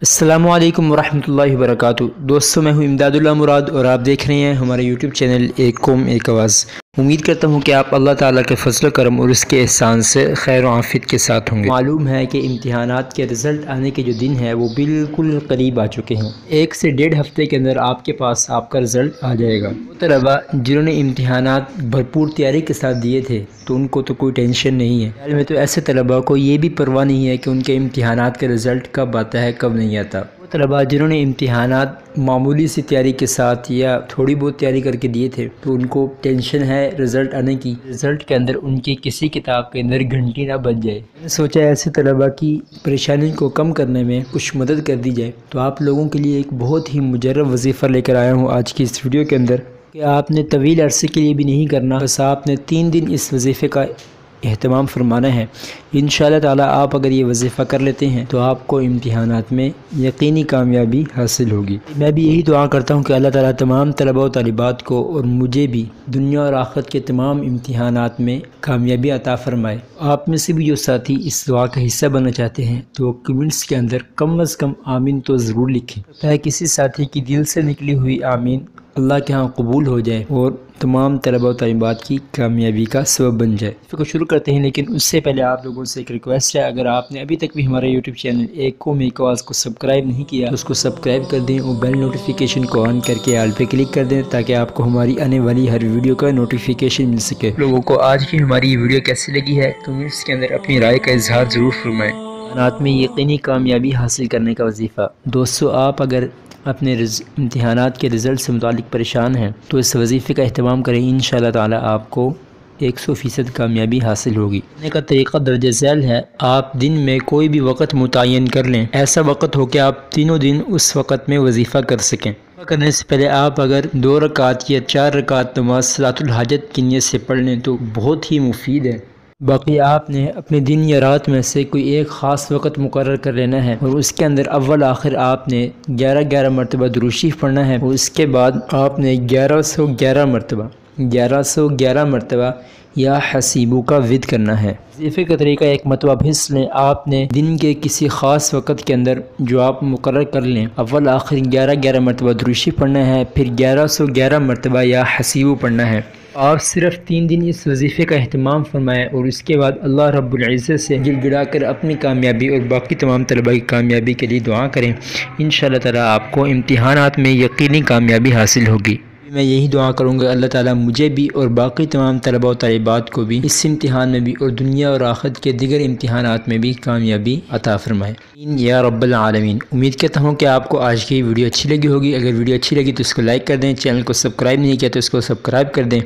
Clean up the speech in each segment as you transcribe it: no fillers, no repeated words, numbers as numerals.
السلام علیکم ورحمۃ اللہ وبرکاتہ۔ دوستو، میں ہوں امداد اللہ مراد اور آپ دیکھ رہے ہیں ہمارے یوٹیوب چینل ایک قوم ایک آواز۔ امید کرتا ہوں کہ آپ اللہ تعالیٰ کے فضل و کرم اور اس کے احسان سے خیر و عافیت کے ساتھ ہوں گے۔ معلوم ہے کہ امتحانات کے رزلٹ آنے کے جو دن ہے وہ بالکل قریب آ چکے ہیں۔ 1 سے 1.5 ہفتے کے اندر آپ کے پاس آپ کا رزلٹ آ جائے گا۔ وہ طلباء جنہوں نے امتحانات بھرپور تیاری کے ساتھ دیے تھے تو ان کو تو کوئی ٹینشن نہیں ہے۔ خیال میں تو ایسے طلباء کو یہ بھی پرواہ نہیں ہے کہ ان کے امتحانات کا رزلٹ کب آتا ہے کب نہیں آتا۔ وہ طلباء جنہوں نے امتحانات معمولی سی تیاری کے ساتھ یا تھوڑی بہت تیاری کر کے دیے تھے تو ان کو ٹینشن ہے رزلٹ آنے کی، رزلٹ کے اندر ان کی کسی کتاب کے اندر گھنٹی نہ بج جائے۔ میں نے سوچا ایسے طلباء کی پریشانی کو کم کرنے میں کچھ مدد کر دی جائے، تو آپ لوگوں کے لیے ایک بہت ہی مجرب وظیفہ لے کر آیا ہوں آج کی اس ویڈیو کے اندر، کہ آپ نے طویل عرصے کے لیے بھی نہیں کرنا، بس آپ نے 3 دن اس وظیفے کا اہتمام فرمانا ہے۔ انشاءاللہ تعالیٰ آپ اگر یہ وظیفہ کر لیتے ہیں تو آپ کو امتحانات میں یقینی کامیابی حاصل ہوگی۔ میں بھی یہی دعا کرتا ہوں کہ اللہ تعالیٰ تمام طلباء و طالبات کو اور مجھے بھی دنیا اور آخرت کے تمام امتحانات میں کامیابی عطا فرمائے۔ آپ میں سے بھی جو ساتھی اس دعا کا حصہ بننا چاہتے ہیں تو وہ کمنٹس کے اندر کم از کم آمین تو ضرور لکھیں، تاکہ کسی ساتھی کی دل سے نکلی ہوئی آمین اللہ کے ہاں قبول ہو جائے اور تمام طلباء و طالبات کی کامیابی کا سبب بن جائے۔ اس کو شروع کرتے ہیں، لیکن اس سے پہلے آپ لوگوں سے ایک ریکویسٹ ہے، اگر آپ نے ابھی تک بھی ہمارے یوٹیوب چینل ایک قوم ایک آواز کو سبسکرائب نہیں کیا تو اس کو سبسکرائب کر دیں اور بیل نوٹیفیکیشن کو آن کر کے آل پہ کلک کر دیں، تاکہ آپ کو ہماری آنے والی ہر ویڈیو کا نوٹیفیکیشن مل سکے۔ لوگوں کو آج کی ہماری یہ ویڈیو کیسی لگی ہے کمنٹس کے اندر اپنی رائے کا اظہار ضرور فرمائیں۔ امتحانات میں یقینی کامیابی حاصل کرنے کا وظیفہ۔ دوستو، آپ اگر اپنے امتحانات کے رزلٹ سے متعلق پریشان ہیں تو اس وظیفے کا اہتمام کریں، انشاءاللہ تعالی آپ کو 100% کامیابی حاصل ہوگی۔ پڑھنے کا طریقہ درج ذیل ہے۔ آپ دن میں کوئی بھی وقت متعین کر لیں، ایسا وقت ہو کہ آپ تینوں دن اس وقت میں وظیفہ کر سکیں۔ وظیفہ کرنے سے پہلے آپ اگر 2 رکعت یا 4 رکعت نماز صلاۃ الحاجت کی نیت سے پڑھ لیں تو بہت ہی مفید ہے۔ باقی آپ نے اپنے دن یا رات میں سے کوئی ایک خاص وقت مقرر کر لینا ہے اور اس کے اندر اول آخر آپ نے 11 مرتبہ درود شریف پڑھنا ہے، اور اس کے بعد آپ نے 1111 مرتبہ یا حسیبو کا ورد کرنا ہے۔ وظیفے کا طریقہ ایک مرتبہ حصہ لیں۔ آپ نے دن کے کسی خاص وقت کے اندر جو آپ مقرر کر لیں، اول آخر 11 مرتبہ درود شریف پڑھنا ہے، پھر 1111 مرتبہ یا حسیبو پڑھنا ہے۔ آپ صرف 3 دن اس وظیفے کا اہتمام فرمائیں اور اس کے بعد اللہ رب العزت سے گڑ گڑا کر اپنی کامیابی اور باقی تمام طلباء کی کامیابی کے لیے دعا کریں۔ انشاءاللہ تعالی آپ کو امتحانات میں یقینی کامیابی حاصل ہوگی۔ میں یہی دعا کروں گا اللہ تعالیٰ مجھے بھی اور باقی تمام طلباء و طالبات کو بھی اس امتحان میں بھی اور دنیا اور آخرت کے دیگر امتحانات میں بھی کامیابی عطا فرمائے، یا رب العالمین۔ امید کرتا ہوں کہ آپ کو آج کی ویڈیو اچھی لگی ہوگی۔ اگر ویڈیو اچھی لگی تو اس کو لائک کر دیں، چینل کو سبسکرائب نہیں کیا تو اس کو سبسکرائب کر دیں۔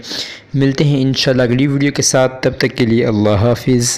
ملتے ہیں انشاءاللہ اگلی ویڈیو کے ساتھ، تب تک کے لیے اللہ حافظ۔